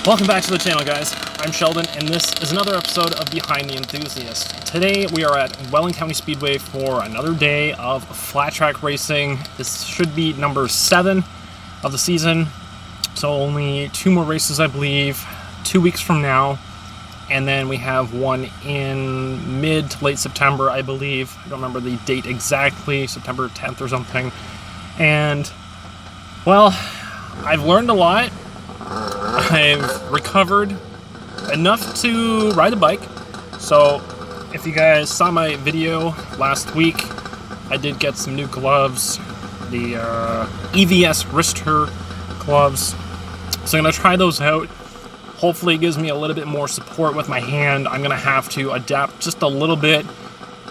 Welcome back to the channel, guys. I'm Sheldon, and this is another episode of Behind the Enthusiast. Today we are at Welland County Speedway for another day of flat track racing. This should be number 7 of the season, so only 2 more races, I believe, 2 weeks from now, and then we have one in mid to late September, I believe. I don't remember the date exactly, September 10th or something. And, well, I've learned a lot. I've recovered enough to ride a bike. So if you guys saw my video last week, I did get some new gloves, the EVS wrister gloves. So I'm going to try those out. Hopefully it gives me a little bit more support with my hand. I'm going to have to adapt just a little bit.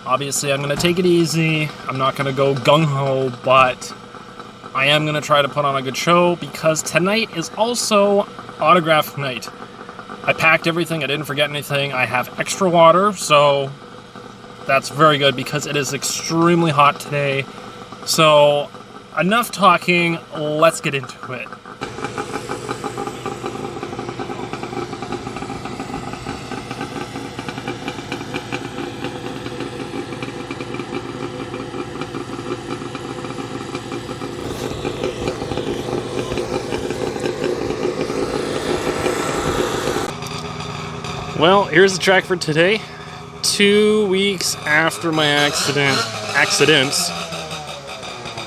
Obviously I'm going to take it easy. I'm not going to go gung-ho, but I am going to try to put on a good show because tonight is also autograph night. I packed everything. I didn't forget anything. I have extra water, so that's very good because it is extremely hot today. So enough talking. Let's get into it. Well, here's the track for today. 2 weeks after my accidents,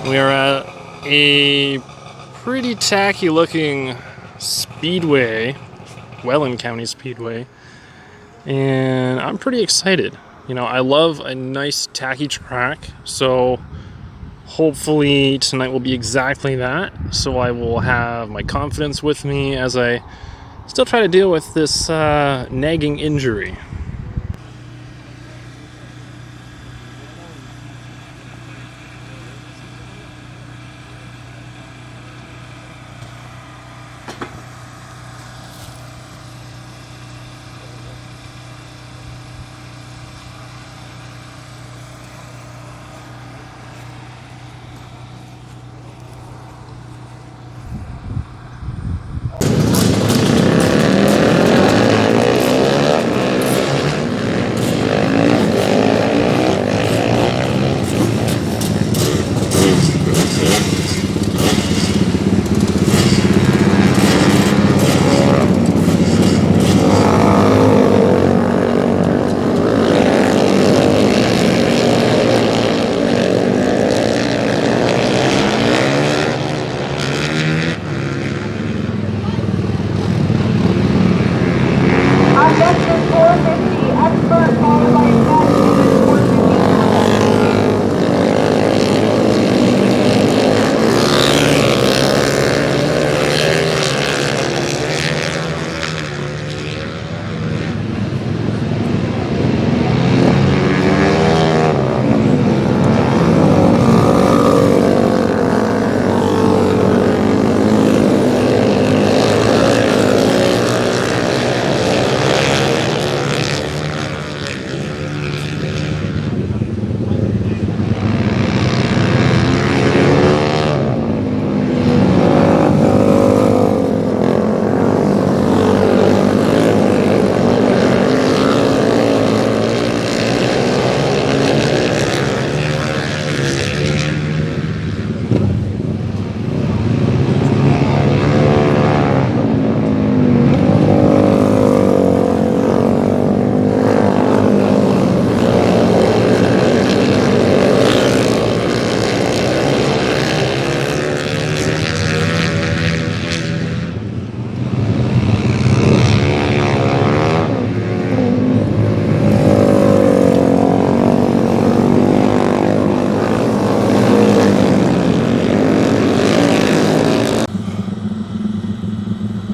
we are at a pretty tacky looking speedway, Welland County Speedway, and I'm pretty excited. You know, I love a nice tacky track, so hopefully tonight will be exactly that. So I will have my confidence with me as I still try to deal with this nagging injury.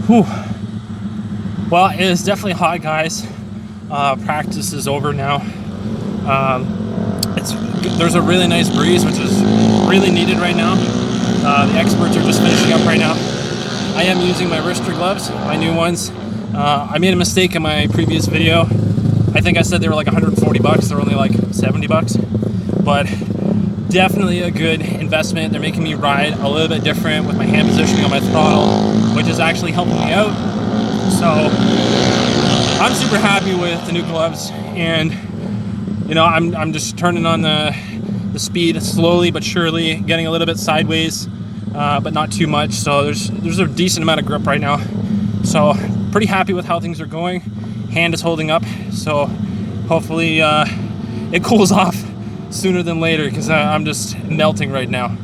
Whew. Well, it is definitely hot, guys. Practice is over now. There's a really nice breeze, which is really needed right now. The experts are just finishing up right now. I am using my wrister gloves, my new ones. I made a mistake in my previous video. I think I said they were like 140 bucks. They're only like 70 bucks. But definitely a good investment. They're making me ride a little bit different with my hand positioning on my throttle, which is actually helping me out. So I'm super happy with the new gloves, and I'm just turning on the speed slowly but surely, getting a little bit sideways, but not too much. So there's a decent amount of grip right now. So pretty happy with how things are going. Hand is holding up, so hopefully it cools off sooner than later, because I'm just melting right now.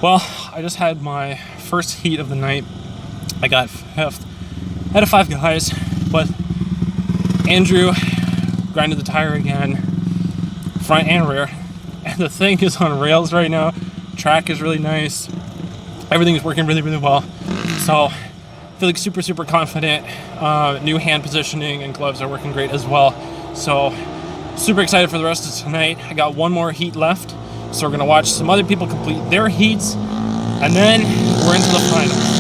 Well, I just had my first heat of the night. I got fifth out of 5 guys, but Andrew grinded the tire again, front and rear, and the thing is on rails right now. Track is really nice. Everything is working really, really well. So I feel like super confident. New hand positioning and gloves are working great as well. So super excited for the rest of tonight. I got one more heat left. So we're gonna watch some other people complete their heats, and then we're into the final.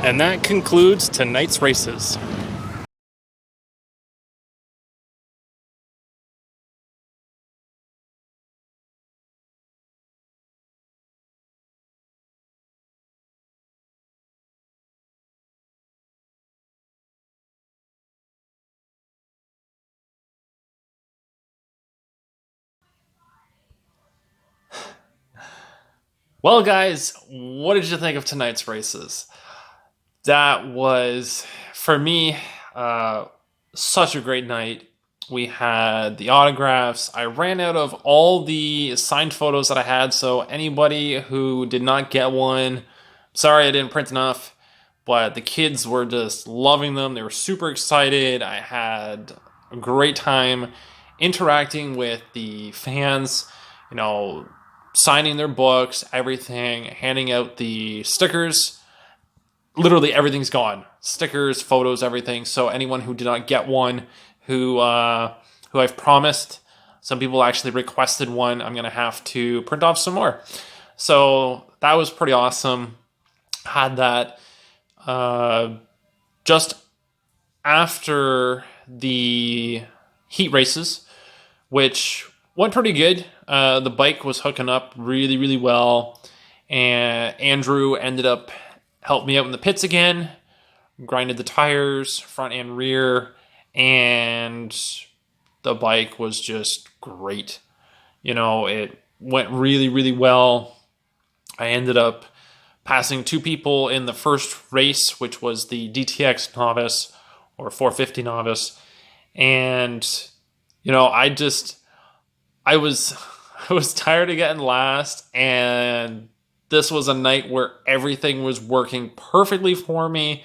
And that concludes tonight's races. Well, guys, what did you think of tonight's races? That was, for me, such a great night. We had the autographs. I ran out of all the signed photos that I had, so anybody who did not get one, sorry I didn't print enough, but the kids were just loving them. They were super excited. I had a great time interacting with the fans, signing their books, everything, handing out the stickers. Literally everything's gone. Stickers, photos, everything. So anyone who did not get one, who I've promised, some people actually requested one, I'm going to have to print off some more. So that was pretty awesome. Had that just after the heat races, which went pretty good. The bike was hooking up really, really well. And Andrew ended up helped me out in the pits again, grinded the tires, front and rear, and the bike was just great. It went really, really well. I ended up passing two people in the first race, which was the DTX Novice or 450 Novice. And, I was tired of getting last, and this was a night where everything was working perfectly for me.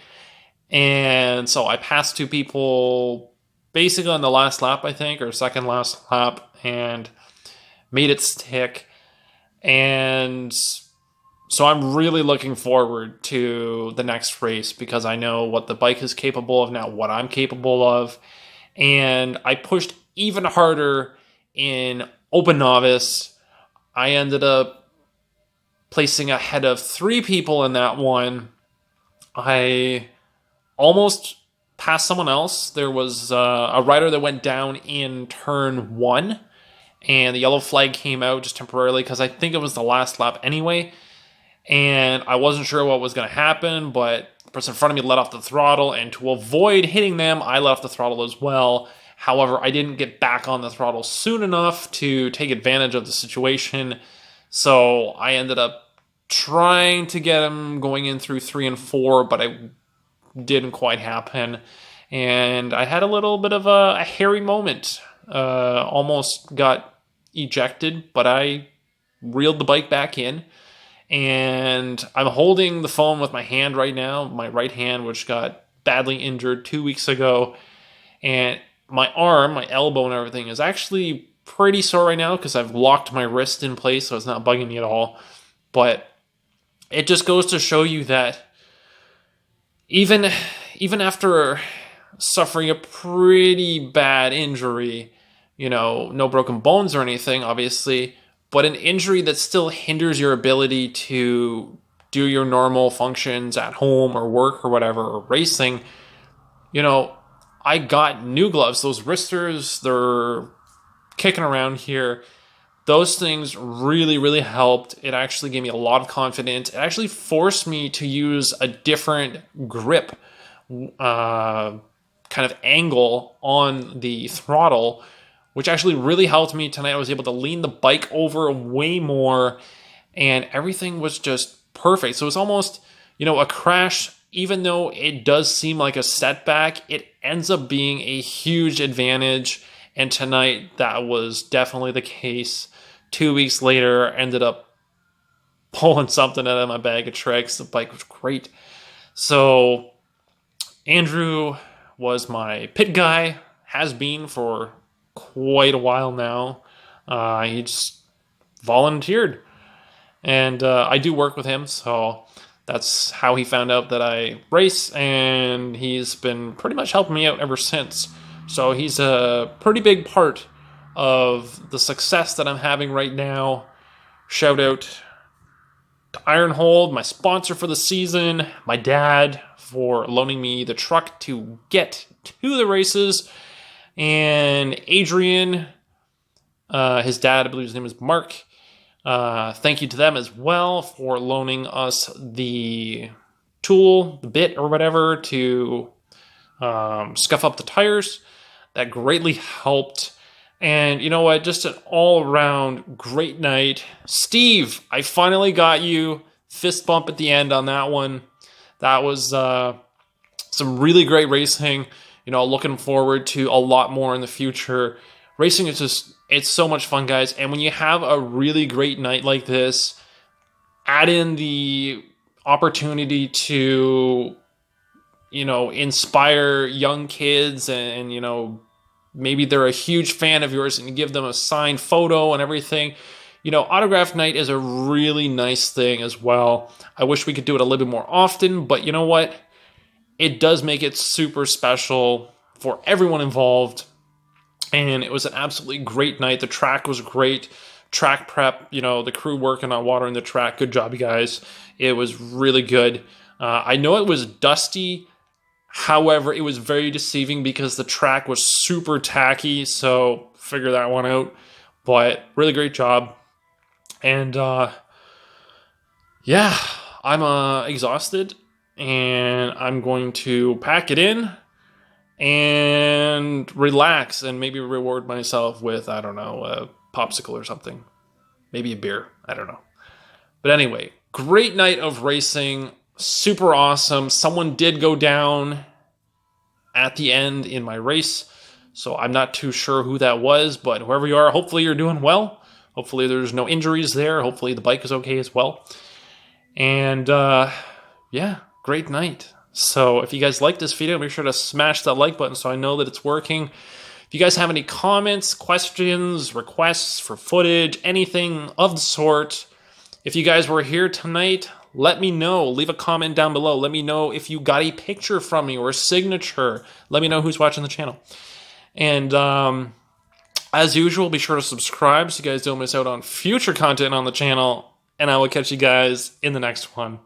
And so I passed two people basically on the last lap, I think, or second last lap, and made it stick. And so I'm really looking forward to the next race because I know what the bike is capable of now, what I'm capable of. And I pushed even harder in Open Novice. I ended up placing ahead of three people in that one. I almost passed someone else. There was a rider that went down in turn 1, and the yellow flag came out just temporarily because I think it was the last lap anyway. And I wasn't sure what was going to happen, but the person in front of me let off the throttle, and to avoid hitting them, I let off the throttle as well. However, I didn't get back on the throttle soon enough to take advantage of the situation. So I ended up trying to get him going in through 3 and 4, but it didn't quite happen. And I had a little bit of a hairy moment. Almost got ejected, but I reeled the bike back in. And I'm holding the phone with my hand right now, my right hand, which got badly injured 2 weeks ago. And my arm, my elbow and everything is actually pretty sore right now because I've locked my wrist in place, so it's not bugging me at all. But it just goes to show you that even after suffering a pretty bad injury, no broken bones or anything, obviously, but an injury that still hinders your ability to do your normal functions at home or work or whatever, or racing, I got new gloves. Those wristers, they're kicking around here. Those things really, really helped. It actually gave me a lot of confidence. It actually forced me to use a different grip kind of angle on the throttle, which actually really helped me tonight. I was able to lean the bike over way more, and everything was just perfect. So it's almost, a crash. Even though it does seem like a setback, it ends up being a huge advantage. And tonight, that was definitely the case. 2 weeks later, ended up pulling something out of my bag of tricks. The bike was great. So Andrew was my pit guy, has been for quite a while now. He just volunteered. And I do work with him, so that's how he found out that I race, and he's been pretty much helping me out ever since. So he's a pretty big part of the success that I'm having right now. Shout out to Ironhold, my sponsor for the season, my dad for loaning me the truck to get to the races, and Adrian, his dad, I believe his name is Mark. Thank you to them as well for loaning us the tool, the bit or whatever, to scuff up the tires. That greatly helped. And you know what? Just an all-around great night. Steve, I finally got you. Fist bump at the end on that one. That was some really great racing. You know, looking forward to a lot more in the future. Racing is just, it's so much fun, guys. And when you have a really great night like this, add in the opportunity to, you know, inspire young kids and you know, maybe they're a huge fan of yours and you give them a signed photo and everything. You know, autograph night is a really nice thing as well. I wish we could do it a little bit more often, but you know what? It does make it super special for everyone involved. And it was an absolutely great night. The track was great. Track prep, you know, the crew working on watering the track. Good job, you guys. It was really good. I know it was dusty. However, it was very deceiving because the track was super tacky. So figure that one out. But really great job. And yeah, I'm exhausted. And I'm going to pack it in and relax and maybe reward myself with, I don't know, a popsicle or something. Maybe a beer. I don't know. But anyway, great night of racing. Super awesome. Someone did go down at the end in my race, so I'm not too sure who that was, but whoever you are, hopefully you're doing well. Hopefully there's no injuries there. Hopefully the bike is okay as well. And yeah, great night. So if you guys like this video, make sure to smash that like button so I know that it's working. If you guys have any comments, questions, requests for footage, anything of the sort, if you guys were here tonight, let me know. Leave a comment down below. Let me know if you got a picture from me or a signature. Let me know who's watching the channel. And as usual, be sure to subscribe so you guys don't miss out on future content on the channel. And I will catch you guys in the next one.